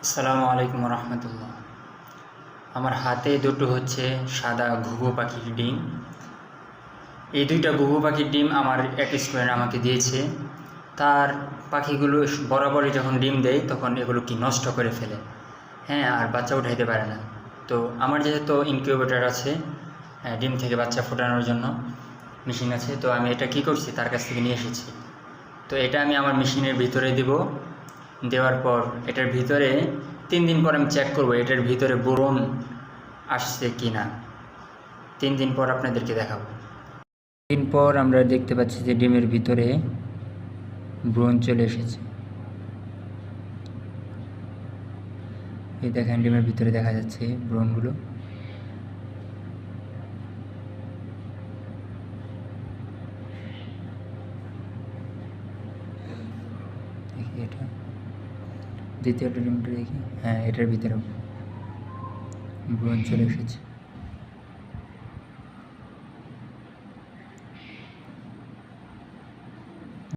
আসসালামু আলাইকুম রহমতুল্লাহ। আমার হাতে দুটো হচ্ছে সাদা ঘুঘু পাখির ডিম। এই দুইটা ঘুঘু পাখির ডিম আমার এক স্টুডেন্ট আমাকে দিয়েছে। তার পাখিগুলো বরাবরই যখন ডিম দেয় তখন এগুলো কি নষ্ট করে ফেলে, হ্যাঁ, আর বাচ্চা উঠাইতে পারে না। তো আমার যেহেতু ইনকিউবেটর আছে, ডিম থেকে বাচ্চা ফোটানোর জন্য মেশিন আছে, তো আমি এটা কি করছি, তার কাছ থেকে নিয়ে এসেছি। তো এটা আমি আমার মেশিনের ভিতরে দিব। দেওয়ার পর এটার ভিতরে 3 দিন পর আমি চেক করব এটার ভিতরে বোরন আসছে কি না। 3 দিন পর আপনাদেরকে দেখাবো। দিন পর আমরা দেখতে পাচ্ছি যে ডিমের ভিতরে ব্রণ চলে এসেছে। এই দেখেন, ডিমের ভিতরে দেখা যাচ্ছে ব্রণগুলো। দেখি এটা দ্বিতীয়টা ডিমটা দেখি, হ্যাঁ, এটার ভিতরেও ব্রণ চলে এসেছে।